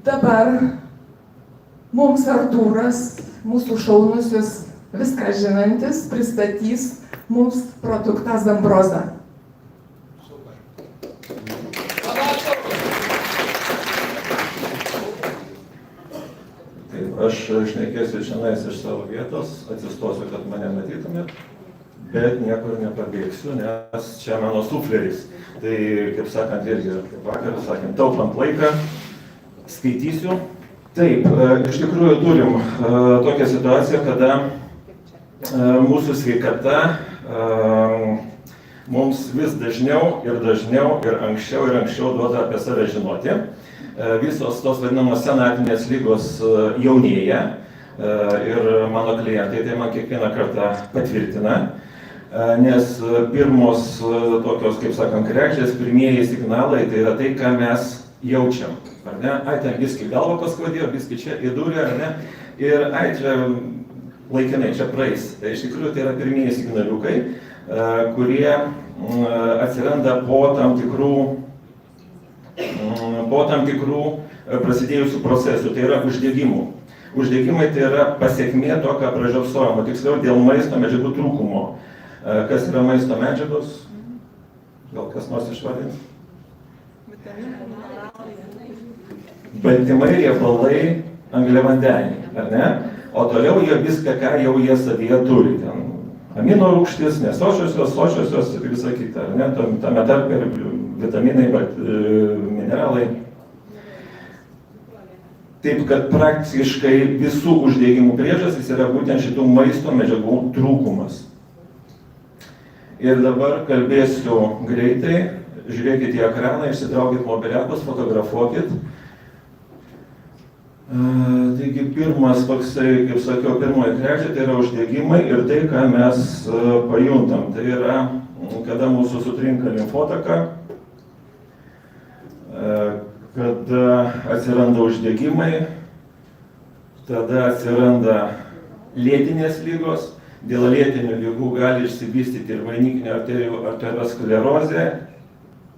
Dabar mums Artūras, mūsų šaunusis viską žinantis, pristatys mums produktą Zambroza. Taip, aš šnekėsiu šiandien iš savo vietos, atsistosiu, kad mane matytumėt, bet niekur nepabėgsiu, nes čia mano sufleris. Tai, kaip sakant, irgi vakar sakėm, taupant laiką, skaitysiu. Taip, iš tikrųjų turim tokią situaciją, kada mūsų sveikata mums vis dažniau ir anksčiau duoda apie save žinoti. Visos tos vadinamos senatinės ligos jaunėja ir mano klientai tai man kiekvieną kartą patvirtina, nes pirmos tokios, kaip sakant, kregždės, pirmieji signalai tai yra tai, ką mes jaučiam. Ar ne? Ai, ten viski galva paskudėjo, viski čia įdūrė, ar ne? Ir ai, čia laikinai, čia praeis. Tai iš tikrųjų tai yra pirmieji signaliukai, kurie atsiranda po tam tikrų prasidėjusių procesų, tai yra uždegimų. Uždegimai tai yra pasekmė to, ką pražiopsojama, tiksliau dėl maisto medžiagų trūkumo. Kas yra maisto medžiagos? Gal kas nors išvardins? Baltymai, riebalai, angliavandeniai, ar ne? O toliau jie viską, ką jau jie savyje turi. Ten amino rūgštys, nesočiosios, sočiosios ir visa kita, ar ne? Tame tarpe ir vitaminai, mineralai. Taip, kad praktiškai visų uždegimų priežastys yra būtent šitų maisto medžiagų trūkumas. Ir dabar kalbėsiu greitai, žiūrėkit į ekraną, išsitraukit mobiliakus, fotografuokit. Taigi pirmas toksai, kaip sakiau, pirmoji kregždė, tai yra uždegimai ir tai, ką mes pajuntam. Tai yra, kada mūsų sutrinka limfotaka, kada atsiranda uždegimai, tada atsiranda lėtinės ligos. Dėl lėtinių ligų gali išsivystyti ir vainikinė arterijų arteriosklerozė,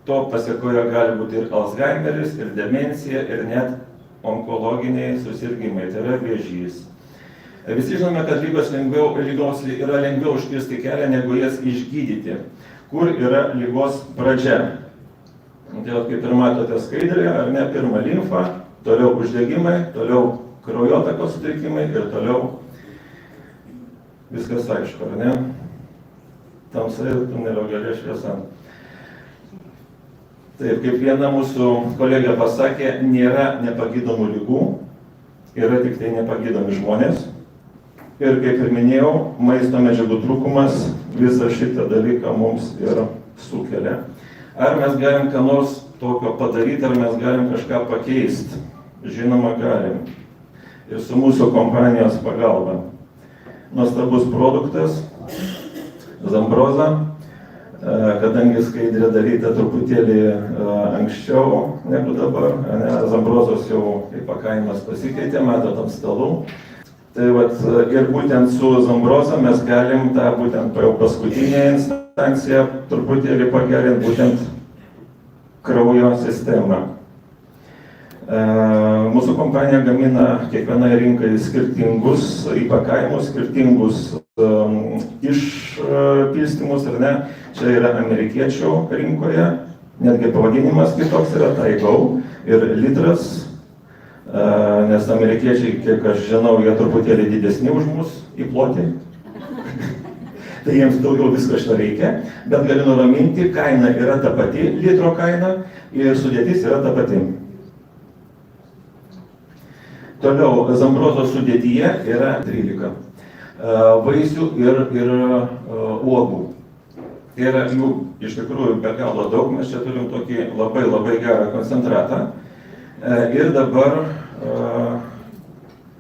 to pasekoje gali būti ir Alzheimeris, ir demencija, ir net onkologiniai susirgymai, tai yra vėžys. Visi žinome, kad lygoms yra lengviau užkirsti kelią, negu jas išgydyti. Kur yra lygos pradžia? Tai kaip ir matote skaidrėje, ar ne, pirma limfa, toliau uždegimai, toliau kraujotakos sutrikimai ir toliau viskas aišku, ar ne? Tamsa ir tunelio gale šviesa. Taip, kaip viena mūsų kolegė pasakė, nėra nepagydomų ligų, yra tik tai nepagydomi žmonės. Ir kaip ir minėjau, maisto medžiagų trūkumas visą šitą dalyką mums ir sukelia. Ar mes galim ką nors tokio padaryti, ar mes galim kažką pakeisti? Žinoma, galim. Ir su mūsų kompanijos pagalba. Nuostabus produktas, Zambroza. Kadangi skaidrė daryta truputėlį anksčiau negu dabar, Zambrozos jau įpakavimas pasikeitė, matot ant stalų. Tai vat, ir būtent su Zambroza mes galim tą būtent jau paskutinę instanciją truputėlį pagerinti būtent kraujo sistemą. Mūsų kompanija gamina kiekvienai rinkai skirtingus įpakavimus, skirtingus išpilstymus, ar ne? Čia yra amerikiečių rinkoje, netgi pavadinimas kitoks yra Taigau ir litras, nes amerikiečiai, kiek aš žinau, jie truputėlį didesni už mus į plotį. Tai jiems daugiau visko šito reikia, bet galiu nuraminti, kaina yra ta pati, litro kaina ir sudėtis yra ta pati. Toliau, Zambrozos sudėtyje yra 13 vaisių ir uogų. Tai yra jų iš tikrųjų be galo daug, mes čia turim tokį labai gerą koncentratą. Ir dabar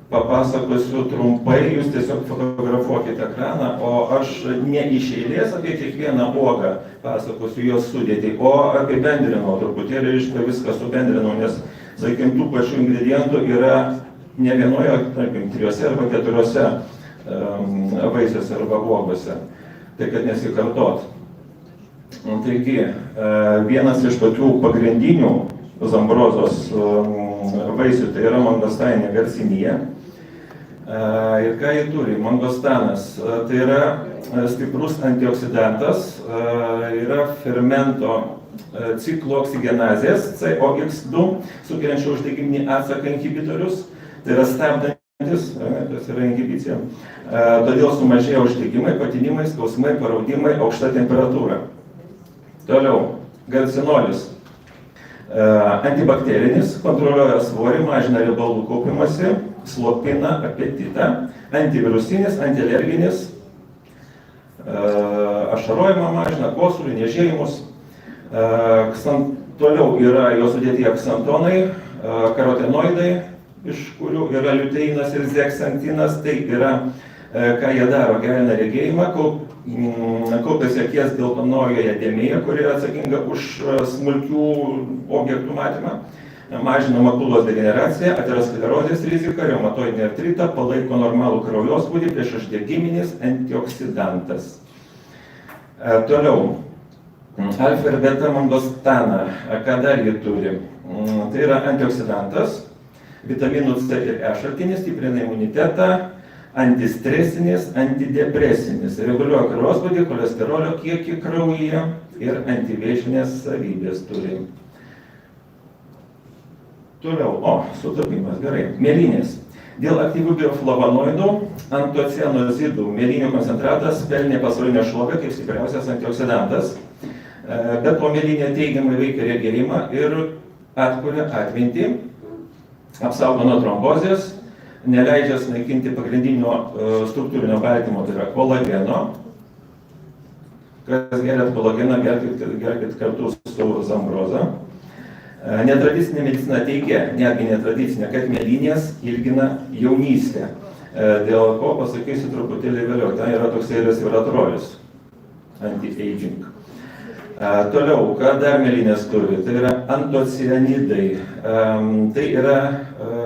papasakosiu trumpai, jūs tiesiog fotografuokite ekraną, o aš ne iš eilės apie kiekvieną uogą pasakosiu jos sudėtį, o apibendrinau truputėlį, viską subendrinau, nes, sakykim, tų pačių ingredientų yra ne vienoje, tarkim, 3 arba 4 vaisiuose arba uogose, tai kad nesikartot. Taigi, vienas iš tokių pagrindinių Zambrozos vaisių, tai yra mangostainė garcinija. Ir ką jie turi? Mangostanas tai yra stiprus antioksidantas, yra fermento cikloksigenazės COX2 sukeliančio uždegiminį atsaką inhibitorius, tai yra stabdantis, kas yra inhibicija, todėl sumažėja uždegimai, patinimai, skausmai, paraudimai, aukšta temperatūra. Toliau, galcinolis. Antibakterinis, kontroliuoja svorį, mažina riebalų kaupimąsi, slopina apetitą, antivirusinis, antialerginis, ašarojimą mažina, kosulį, niežėjimus. Toliau yra jo sudėtyje ksantonai, karotenoidai, iš kurių yra liuteinas ir zeksantinas, tai yra, ką jie daro, gerina regėjimą, kaupiasi akies geltonojoje dėmėje, kuri yra atsakinga už smulkių objektų matymą, mažina makulos degeneraciją, aterosklerozės riziką, reumatoidinį artritą, palaiko normalų kraujospūdį, priešuždegiminis antioksidantas. Toliau, alfa ir beta mangostaną, ką dar jį turi? Tai yra antioksidantas, vitaminų C ir E šaltinis, stiprina imunitetą, antistresinis, antidepresinis, reguliuoja kraujospūdį, cholesterolio kiekį kraujyje ir antivėžinės savybės turi. Toliau, sutapimas, gerai, mėlynės. Dėl aktyvių bioflavonoidų, antocianozidų mėlynių koncentratas pelnė pasaulinę šlovę kaip stipriausias antioksidantas, bet to mėlynė teigiamai veikia regėjimą ir atkuria atmintį, apsaugo nuo trombozės, neleidžia sunaikinti pagrindinio struktūrinio baltymo, tai yra kolageno. Kas geriat kolageną, gerkit kartu su zambroza. Netradicinė medicina teigia, netgi netradicinė, kad mėlynės ilgina jaunystę. Dėl ko pasakysiu truputėlį vėliau. Ten yra toksai resveratrolis, anti-aging. Toliau, ką dar mėlynės turi? Tai yra antocianidai. Tai yra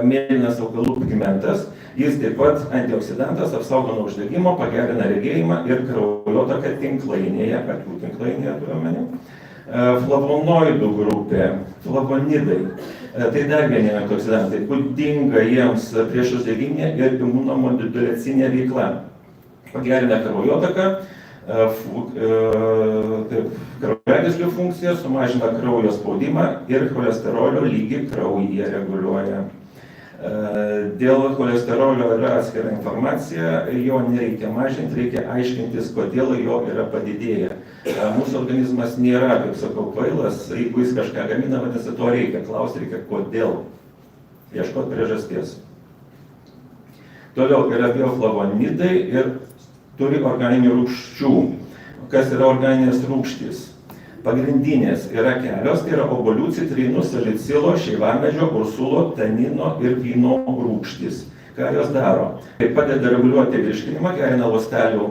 mėlynas augalų pigmentas. Jis taip pat antioksidantas, apsaugo nuo uždegimo, pagerina regėjimą ir kraujotaką tinklainėje, akių tinklainėje turiu omeny. Flavonoidų grupė, flavonidai. Tai dar vieni antioksidantai, būdinga jiems priešuždegiminė ir imunomodulacinė veikla. Pagerina kraujotaką, kraujagyslių funkciją, sumažina kraujo spaudimą ir cholesterolio lygį kraujyje reguliuoja. Dėl cholesterolio yra atskira informacija, jo nereikia mažinti, reikia aiškintis, kodėl jo yra padidėję. Mūsų organizmas nėra, kaip sakau, kvailas, jeigu jis kažką gamina, vadinasi, to reikia, klausti reikia, kodėl. Ieškoti priežasties. Toliau yra bioflavonidai ir turi organinių rūgščių. Kas yra organinės rūgštys? Pagrindinės yra kelios, tai yra obuolių, citrinų, salicilo, šeivamedžio, ursulo, tanino ir vyno rūgštys. Ką jos daro? Tai padeda reguliuoti virškinimą, gerina ląstelių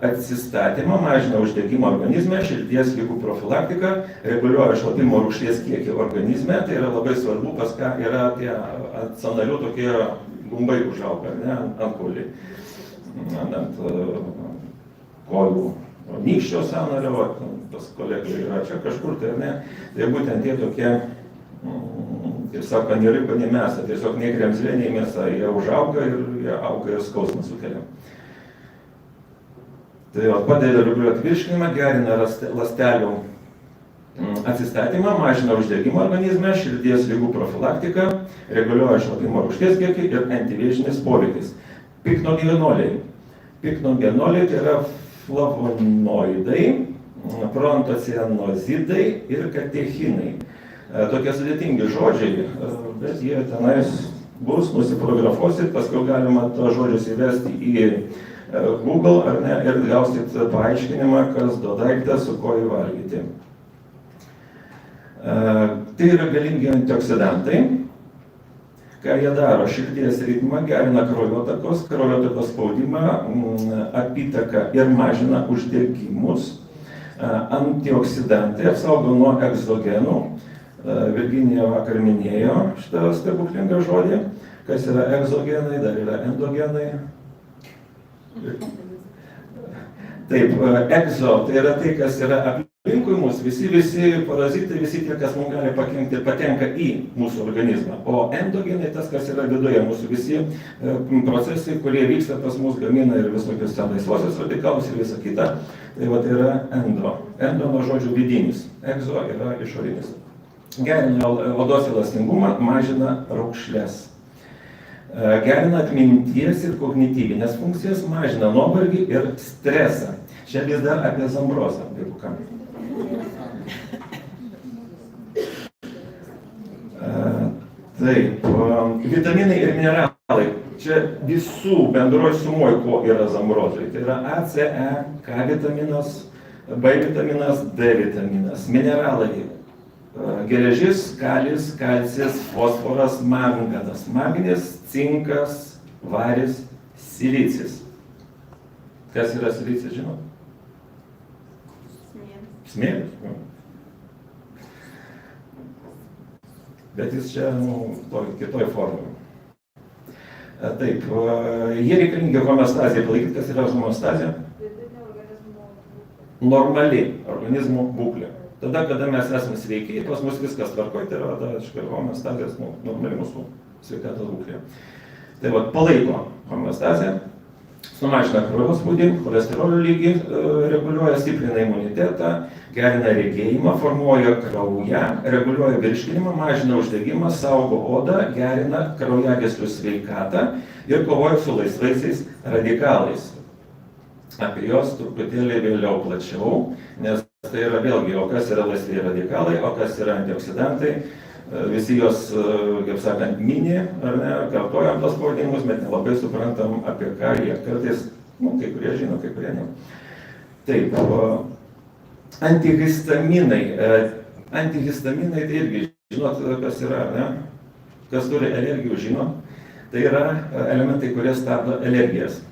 atsistatymą, mažina uždegimą organizme, širdies ligų profilaktiką, reguliuoja šlapimo rūgšties kiekį organizme, tai yra labai svarbu, pas ką yra tie ant sąnarių tokie gumbai užauga, ne, ant kolių, ant kojų. Nykščio sąnario, pas kolegų yra čia kažkur, tai ne, tai būtent tie tokie, kaip sako, nei riba, nei mėsa, tiesiog nei kremzlė, nei mėsa, jie užauga ir jie auga ir skausmą sukelia. Tai padeda reguliuoti virškinimą, gerina ląstelių atsistatymą, mažina uždegimą organizme, širdies ligų profilaktiką, reguliuoja šlapimo rūgšties kiekį ir antivėžinis poveikis. Piknogenoliai. Piknogenoliai tai yra flavonoidai, proantocianozidai ir katechinai. Tokie sudėtingi žodžiai, bet jie tenais bus, nusifotografuosit, paskui galima tos žodžius įvesti į Google ar ne, ir gausit paaiškinimą, kas daiktas, su ko įvalgyti. Tai yra galingi antioksidantai. Ką jie daro? Širdies ritmą, gerina kraujotakos spaudimą, apytaką ir mažina uždegimus. Antioksidantai apsaugo nuo egzogenų. Virginija vakar minėjo šitą stebuklingą žodį. Kas yra egzogenai, dar yra endogenai. Taip, egzo tai yra tai, kas yra aplink aplinkui mus visi parazitai, visi tie, kas mums gali pakenkti, patenka į mūsų organizmą. O endogenai, tas, kas yra viduje, mūsų visi procesai, kurie vyksta pas mus, gamina ir visokius ten laisvosios radikalus ir visą kitą. Tai va, tai yra endo. Endo nuo žodžių vidinis. Egzo yra išorinis. Gerina odos elastingumą, mažina raukšles. Gerina atminties ir kognityvinės funkcijas, mažina nuovargį ir stresą. Čia vis dar apie zambrozą, jeigu kam. Taip, vitaminai ir mineralai. Čia visų bendroj sumoj, ko yra zambrozai. Tai yra A, C, E, K vitaminas, B vitaminas, D vitaminas. Mineralai. Geležis, kalis, kalcis, fosforas, manganas. Magnis, cinkas, varis, silicis. Kas yra silicis, žinot? Smėlis. Bet jis čia, kitoj formai. Taip, jie reikalingi homeostazijai palaikyti. Kas yra homeostazija? Normali organizmo būklė. Tada, kada mes esame sveiki, pas mus viskas tvarkoj, tai yra homeostazijos normali mūsų sveikatos būklė. Tai va, palaiko homeostaziją, sumažina kraujo spūdį, cholesterolio lygį reguliuoja, stiprina imunitetą, gerina regėjimą, formuoja kraują, reguliuoja virškinimą, mažina uždegimą, saugo odą, gerina kraujagyslių sveikatą ir kovoja su laisvaisiais radikalais. Apie juos truputėlį vėliau plačiau, nes tai yra vėlgi, o kas yra laisvieji radikalai, o kas yra antioksidantai. Visi jos, kaip sakant, mini, ar ne, kartojam tos pavadinimus, bet nelabai suprantam, apie ką jie kartais, kai kurie žino, kai kurie ne. Taip, antihistaminai. Antihistaminai tai irgi, žinot, kas yra, ne? Kas turi alergijų, žino. Tai yra elementai, kurie stabdo alergijas.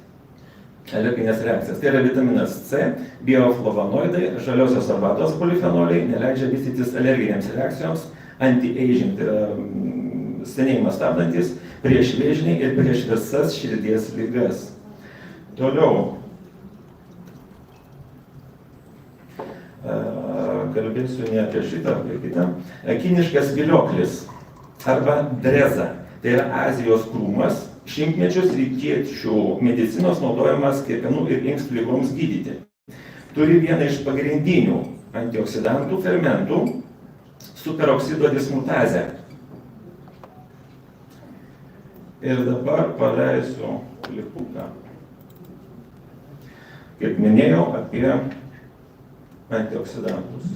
Alerginės reakcijas. Tai yra vitaminas C, bioflavonoidai, žaliosios arbatos polifenoliai, neleidžia vystytis alerginėms reakcijoms, anti-aging, tai yra senėjimą stabdantis, prieš vėžinį ir prieš visas širdies ligas. Toliau. Kalbėsiu ne apie šitą, apie kitą. Kiniškas vilioklis arba dreza. Tai yra Azijos krūmas, šimtmečius rytiečių medicinos naudojamas kepenų ir inkstų ligoms gydyti. Turi vieną iš pagrindinių antioksidantų fermentų superoksido dismutazę. Ir dabar paleisiu klipuką. Kaip minėjau, apie antioksidantus.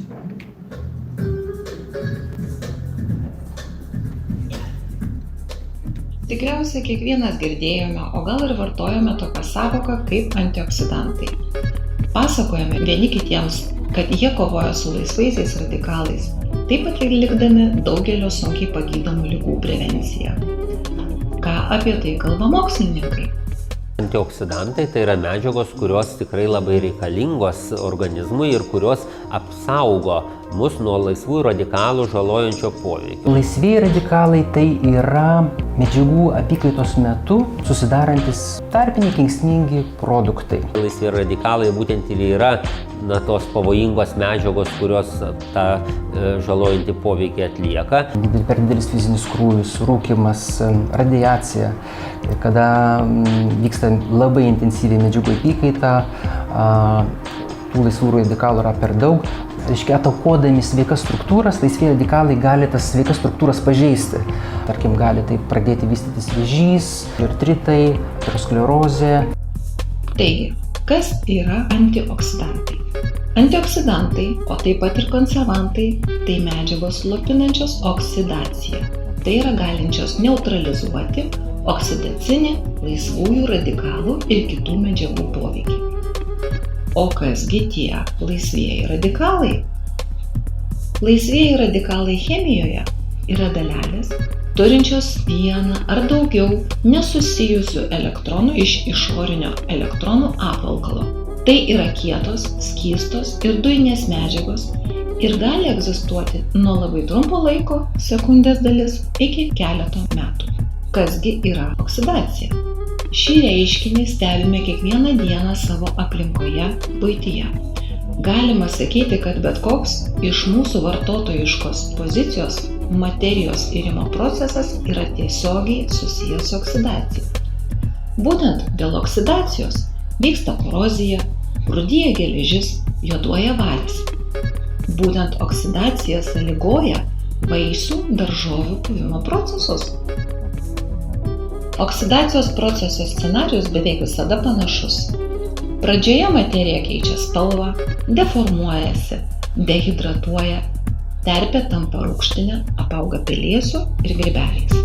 Tikriausiai kiekvienas girdėjome, o gal ir vartojame tokią sąvoką kaip antioksidantai. Pasakojame vieni kitiems, kad jie kovoja su laisvaisiais radikalais, taip pat atlikdami daugelio sunkiai pagydomų ligų prevenciją. Ką apie tai kalba mokslininkai? Antioksidantai tai yra medžiagos, kurios tikrai labai reikalingos organizmui ir kurios apsaugo mus nuo laisvųjų radikalų žalojančio poveikio. Laisvieji radikalai tai yra medžiagų apykaitos metu susidarantis tarpiniai kenksmingi produktai. Laisvieji radikalai būtent ir yra tos pavojingos medžiagos, kurios tą žalojantį poveikį atlieka. Per didelis fizinis krūvis, rūkymas, radiacija, kada vyksta labai intensyviai medžiagų apykaita, tų laisvų radikalų yra per daug. Reiškia, atakuodami sveikas struktūras, laisvieji radikalai gali tas sveikas struktūras pažeisti. Tarkim, gali taip pradėti vystytis vėžys, artritai, aterosklerozė. Taigi, kas yra antioksidantai? Antioksidantai, o taip pat ir konservantai, tai medžiagos slopinančios oksidaciją. Tai yra galinčios neutralizuoti oksidacinį, laisvųjų radikalų ir kitų medžiagų poveikį. O kasgi tie laisvieji radikalai? Laisvieji radikalai chemijoje yra dalelės, turinčios vieną ar daugiau nesusijusių elektronų iš išorinio elektronų apvalkalo. Tai yra kietos, skystos ir dujinės medžiagos ir gali egzistuoti nuo labai trumpo laiko, sekundės dalis, iki keleto metų. Kasgi yra oksidacija? Šį reiškinį stebime kiekvieną dieną savo aplinkoje, buityje. Galima sakyti, kad bet koks iš mūsų vartotojiškos pozicijos materijos irimo procesas yra tiesiogiai susijęs su oksidacija. Būtent dėl oksidacijos vyksta korozija, rūdyja geležis, juoduoja varis. Būtent oksidacija sąlygoja vaisių, daržovių puvimo procesus. Oksidacijos proceso scenarijus beveik visada panašus. Pradžioje materija keičia spalvą, deformuojasi, dehidratuoja, terpė tampa rūgštinė, apauga pelėsiu ir grybeliais.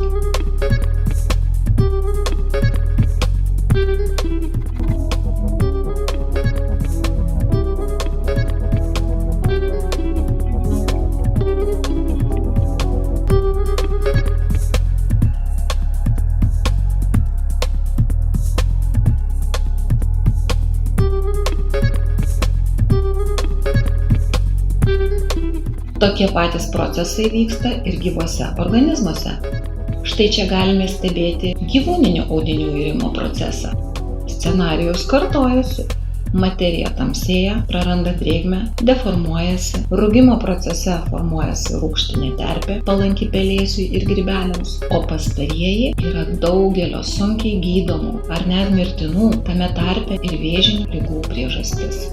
Tokie patys procesai vyksta ir gyvuose organizmuose. Štai čia galime stebėti gyvūninių audinių irimo procesą. Scenarijus kartojasi. Materija tamsėja, praranda drėgmę, deformuojasi, rūgimo procese formuojasi rūgštinė terpė, palanki pelėsiui ir grybeliams, o pastarieji yra daugelio sunkiai gydomų ar net mirtinų, tame tarpe ir vėžinių ligų priežastis.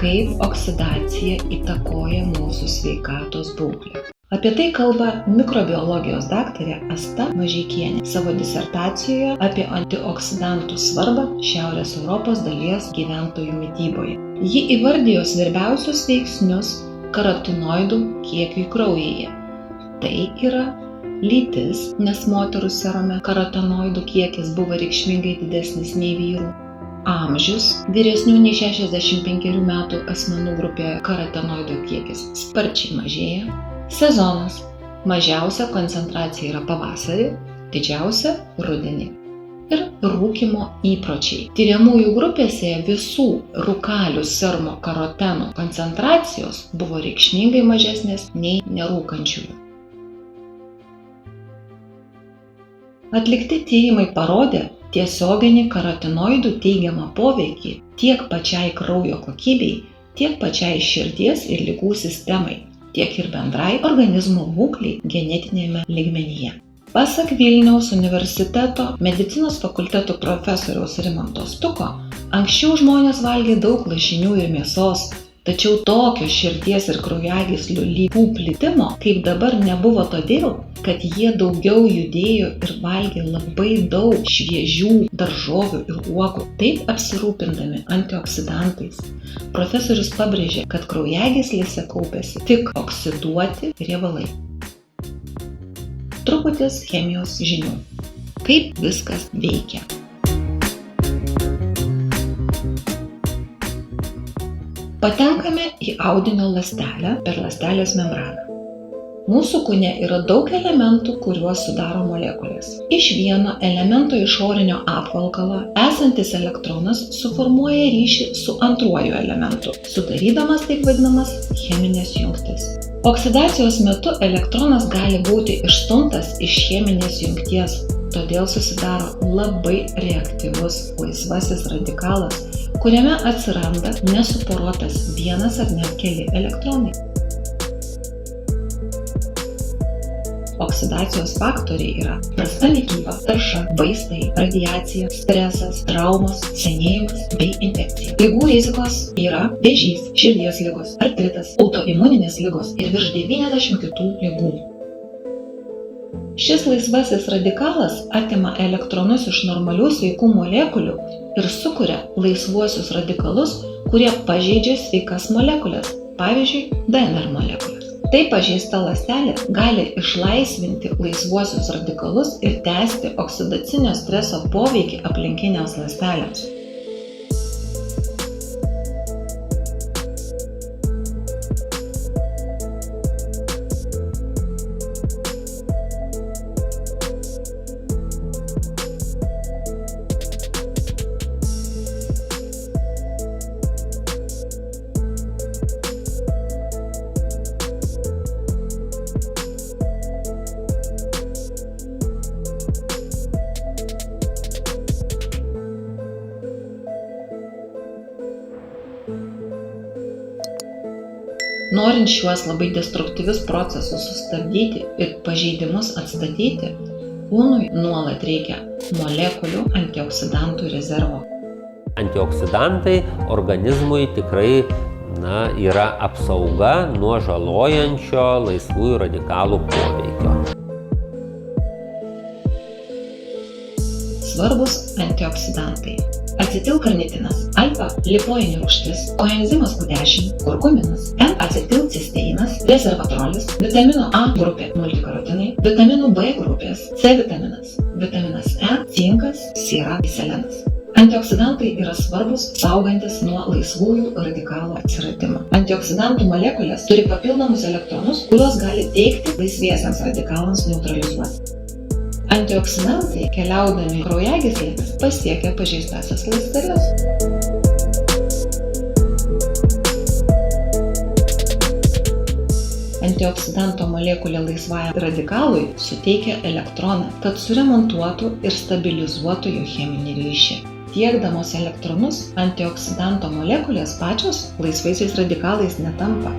Kaip oksidacija įtakoja mūsų sveikatos būklę. Apie tai kalba mikrobiologijos daktarė Asta Mažeikienė savo disertacijoje apie antioksidantų svarbą Šiaurės Europos dalies gyventojų mityboje. Ji įvardijo svarbiausius veiksnius karotinoidų kiekiui kraujyje. Tai yra lytis, nes moterų serume karotinoidų kiekis buvo reikšmingai didesnis nei vyrų. Amžius, vyresnių nei 65 metų asmenų grupėje karotinoidų kiekis sparčiai mažėja. Sezonas. Mažiausia koncentracija yra pavasarį, didžiausia rudenį. Ir rūkymo įpročiai. Tiriamųjų grupėse visų rūkalių serumo karotenų koncentracijos buvo reikšmingai mažesnės nei nerūkančiųjų. Atlikti tyrimai parodė tiesioginį karotinoidų teigiamą poveikį tiek pačiai kraujo kokybei, tiek pačiai širdies ir ligų sistemai, tiek ir bendrai organizmo būklei genetinėme lygmenyje. Pasak Vilniaus universiteto medicinos fakulteto profesoriaus Rimanto Stuko, anksčiau žmonės valgė daug lašinių ir mėsos, tačiau tokio širdies ir kraujagyslių ligų plitimo kaip dabar nebuvo todėl, kad jie daugiau judėjo ir valgė labai daug šviežių daržovių ir uogų, taip apsirūpindami antioksidantais. Profesorius pabrėžė, kad kraujagyslėse kaupiasi tik oksiduoti riebalai. Truputis chemijos žinių. Kaip viskas veikia. Patenkame į audinio ląstelę per ląstelės membraną. Mūsų kūne yra daug elementų, kuriuos sudaro molekulės. Iš vieno elemento išorinio apvalkalo esantis elektronas suformuoja ryšį su antruoju elementu, sudarydamas taip vadinamas cheminės jungtis. Oksidacijos metu elektronas gali būti išstumtas iš cheminės jungties, todėl susidaro labai reaktyvus laisvasis radikalas, kuriame atsiranda nesuporuotas vienas ar net keli elektronai. Oksidacijos faktoriai yra prasta mityba, tarša, vaistai, radiacija, stresas, traumos, senėjimas bei infekcija. Ligų rizikos yra vėžys, širdies ligos, artritas, autoimuninės ligos ir virš 90 kitų ligų. Šis laisvasis radikalas atima elektronus iš normalių sveikų molekulių ir sukuria laisvuosius radikalus, kurie pažeidžia sveikas molekulės, pavyzdžiui, DNR molekulės. Taip pažeista ląstelė gali išlaisvinti laisvuosius radikalus ir tęsti oksidacinio streso poveikį aplinkinėms ląstelėms. Norint šiuos labai destruktyvius procesus sustabdyti ir pažeidimus atstatyti, kūnui nuolat reikia molekulių antioksidantų rezervo. Antioksidantai organizmui tikrai yra apsauga nuo žalojančio laisvųjų radikalų poveikio. Svarbus antioksidantai. Acetilkarnitinas, alfa-lipoinė rūgštis, koenzimas Q10, kurkuminas, N-acetilcisteinas, resveratrolis, vitamino A grupė multikarotinai, vitaminų B grupės, C vitaminas, vitaminas E, cinkas, siera, selenas. Antioksidantai yra svarbus saugantis nuo laisvųjų radikalų atsiradimo. Antioksidantų molekulės turi papildomus elektronus, kuriuos gali teikti laisviesiems radikalams neutralizuoti. Antioksidantai, keliaudami kraujagyslėmis, pasiekia pažeistąsias ląsteles. Antioksidanto molekulė laisvajam radikalui suteikia elektroną, kad suremontuotų ir stabilizuotų jo cheminį ryšį. Tiekdamos elektronus, antioksidanto molekulės pačios laisvaisiais radikalais netampa.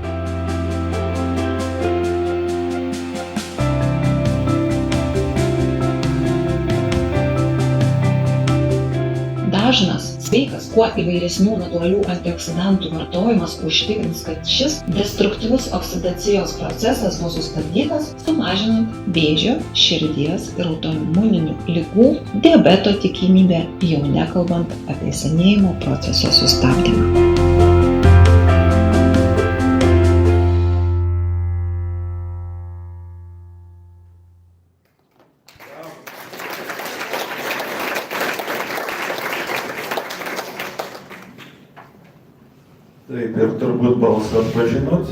Dažnas, sveikas, kuo įvairesnių natūralių antioksidantų vartojimas užtikrins, kad šis destruktyvus oksidacijos procesas bus sustabdytas, sumažinant vėžio, širdies ir autoimuninių ligų, diabeto tikimybę, jau nekalbant apie senėjimo proceso sustabdymą. Taip, ir turbūt balsą atpažinot.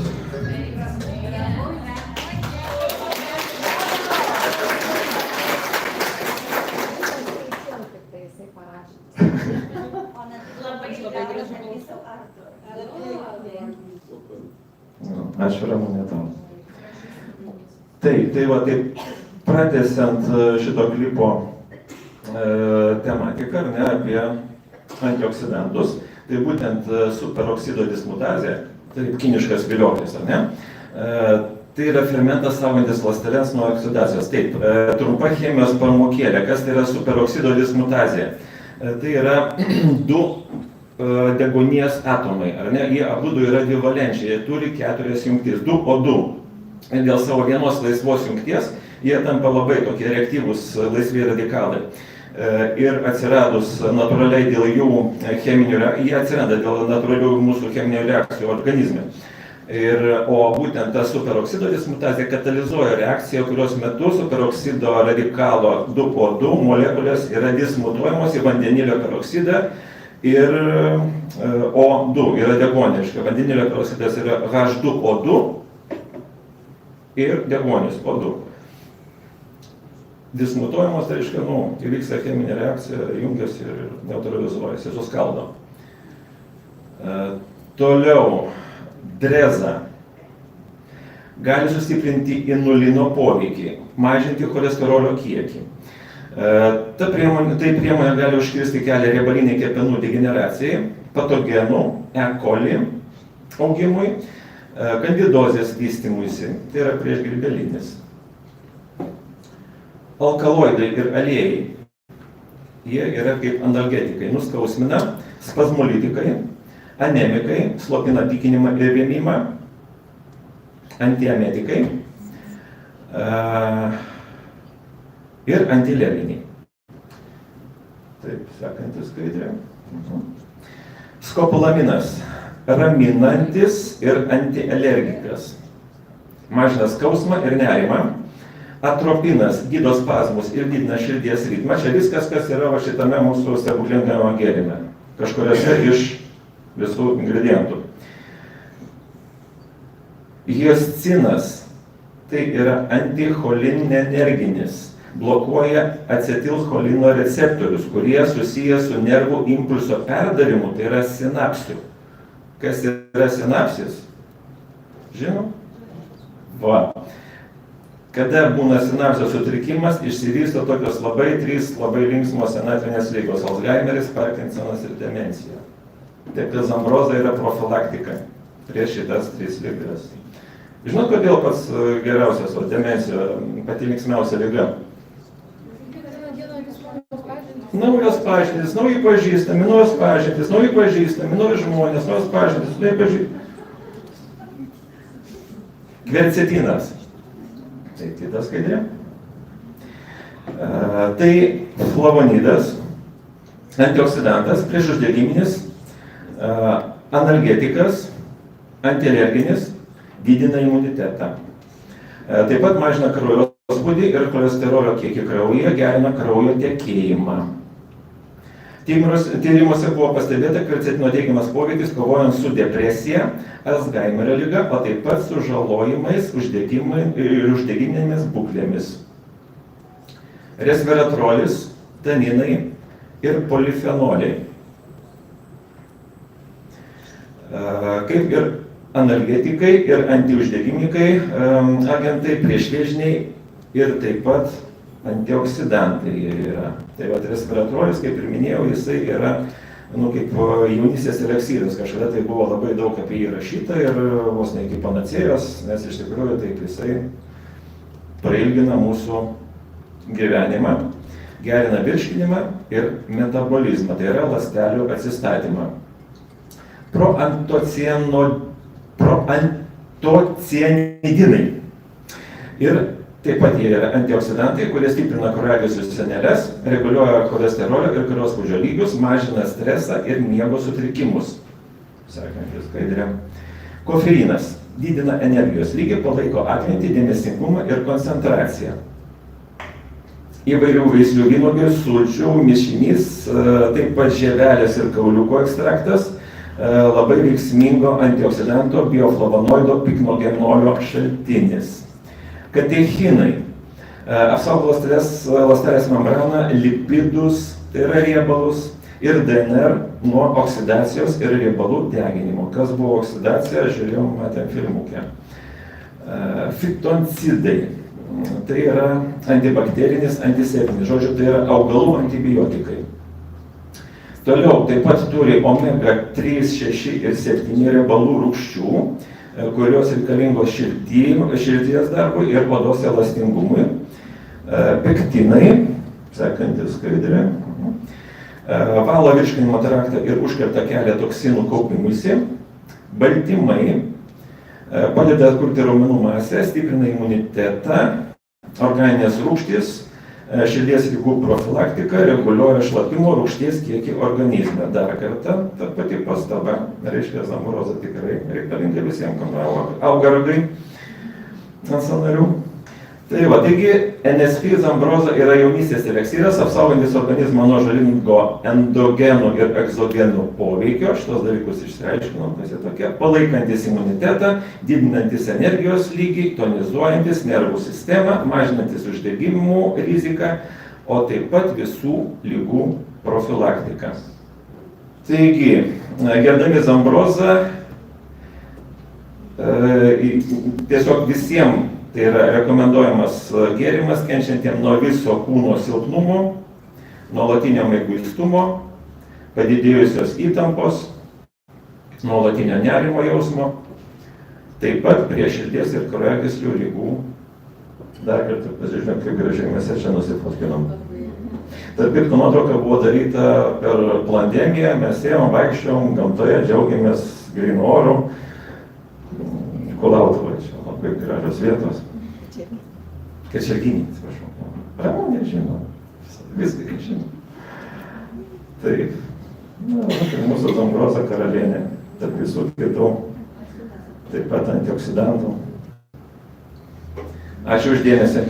Ačiū Ramunė tau. Tai va, taip, pratęsiant šito klipo tematiką, apie antioksidantus, tai būtent superoksido dismutazė, tai kiniškas vilioklis, ar ne? Tai yra fermentas saugantis ląsteles nuo oksidacijos. Taip, trumpa chemijos pamokėlė, kas tai yra superoksido dismutazė? Tai yra du deguonies atomai, ar ne? Jie abudu yra dvivalenčiai, jie turi 4 jungtis, 2 po 2. Ir dėl savo vienos laisvos jungties jie tampa labai tokie reaktyvūs laisvi radikalai. Ir atsiradus natūraliai dėl jų cheminių reakcijų, jie atsiranda dėl natūralių mūsų cheminių reakcijų organizme. O būtent ta superoksido dismutazė katalizuoja reakciją, kurios metu superoksido radikalo 2 po 2 molekulės yra dismutuojamos į vandenilio peroksidą ir O2 yra deguoniška. Vandenilio peroksidas yra H2O2 ir deguonis O2. Dismutuojamos, tai reiškia, įvyksta cheminė reakcija, jungiasi ir neutralizuojasi, suskaldo. Toliau, dreza gali sustiprinti inulino poveikį, mažinti cholesterolio kiekį. Tai priemonė gali užkirsti kelią riebaliniai kepenų degeneracijai, patogenų, E. coli augimui, kandidozės vystymuisi, tai yra priešgrybelinis. Alkaloidai ir aliejai, jie yra kaip analgetikai, nuskausmina, spazmolitikai, anemikai, slopina pykinimą ir vėmimą, antiemetikai ir antialerginiai. Taip, sekantis skaidrė. Skopolaminas, raminantis ir antialergikas, mažina skausmą ir nerimą. Atropinas gydo spazmus ir didina širdies ritmą. Čia viskas, kas yra šitame mūsų stebuklingame gėrime. Kažkuriuose iš visų ingredientų. Hioscinas tai yra anticholinerginis. Blokuoja acetilcholino receptorius, kurie susiję su nervų impulso perdavimu, tai yra sinapsių. Kas yra sinapsis? Žinom? Va. Kada būna sinapsio sutrikimas, išsivysto tokios 3 labai linksmos senatvinės ligos – Alzheimeris, Parkinsonas ir demencija. Taip, zambroza yra profilaktika. prieš šitas 3 ligas. Žinot, kodėl pats geriausias, o demencija pati linksmiausia liga? Naujos pažintys, nauji pažįstami, naujos pažintys, nauji pažįstami, nauji žmonės, naujos pažintys, nauji pažįstami. Kvercetinas. Tai kita skaidrė. Tai flavonidas, antioksidantas, priešuždegiminis, analgetikas, antialerginis, didina imunitetą. Taip pat mažina kraujospūdį ir cholesterolio kiekį kraujyje, gerina kraujo tekėjimą. Tyrimuose buvo pastebėta kvercetino teigiamas poveikis kovojant su depresija, Alzheimerio liga, o taip pat su žalojimais, uždegiminėmis būklėmis. Resveratrolis, taninai ir polifenoliai. Kaip ir analgetikai ir antiuždegimikai agentai, priešvėžiniai ir taip pat antioksidantai jie yra. Tai vat resveratrolis, kaip ir minėjau, jisai yra kaip jaunystės eleksyras. Kažkada tai buvo labai daug apie jį rašyta ir vos ne iki panacėjos, nes iš tikrųjų taip jisai prailgina mūsų gyvenimą, gerina virškinimą ir metabolizmą, tai yra ląstelių atsistatymą. Proantocianidinai. Ir taip pat jie yra antioksidantai, kurie stiprina kraujagyslių sieneles, reguliuoja cholesterolio ir kraujospūdžio lygius, mažina stresą ir miego sutrikimus. Sekantis skaidrė. Kofeinas didina energijos lygį, palaiko atmintį, dėmesingumą ir koncentraciją. Įvairių veislių vynuogių, sulčių mišinys, taip pat žievelės ir kauliuko ekstraktas, labai veiksmingo antioksidanto bioflavonoido piknogenolio šaltinis. Katechinai apsaugo ląstelės membraną, lipidus, tai yra riebalus, ir DNR nuo oksidacijos ir riebalų deginimo. Kas buvo oksidacija, žiūrėjom, matėm filmukę. Fitoncidai. Tai yra antibakterinis, antiseptinis, žodžiu, tai yra augalų antibiotikai. Toliau taip pat turi omega 3, 6 ir 7 riebalų rūgščių, kurios reikalingos širdies darbui ir odos elastingumui. Pektinai, sekantis skaidrė, valo virškinimo traktą ir užkerta kelią toksinų kaupimuisi. Baltymai padeda atkurti raumenų masę, stiprina imunitetą, organinės rūgštys, širdies ligų profilaktika, reguliuoja šlapimo rūgšties kiekį organizme. Dar kartą, ta pati pastaba, reiškia, zambroza tikrai reikalinga visiems, kam auga ragai ant sąnarių. Tai va, taigi NSP zambroza yra jaunystės eleksyras, apsaugantis organizmą nuo žalingo endogenų ir egzogenų poveikio, šitos dalykus išsiaiškinom, kas jie tokie, palaikantis imunitetą, didinantis energijos lygį, tonizuojantis nervų sistemą, mažinantis uždegimų riziką, o taip pat visų ligų profilaktiką. Taigi, gerdami zambrozą, tiesiog visiems tai yra rekomenduojamas gėrimas kenčiantiem nuo viso kūno silpnumo, nuolatinio mieguistumo, padidėjusios įtampos, nuolatinio nerimo jausmo, taip pat prie širdies ir kraujagyslių ligų. Dar kartą pasižiūrėk, kaip gražiai mes čia nusifotkinom. Tarp kitko, nuotrauka buvo daryta per pandemiją, mes ėjom, vaikščiojom gamtoje, džiaugiamės grynu oru. Kulautuvai čia labai gražios vietos. Kačerginė, atsiprašau. Ramonė žino, viską žino. Taip, tai mūsų zambroza karalienė, tarp visų kitų, taip pat antioksidantų. Ačiū už dėmesį.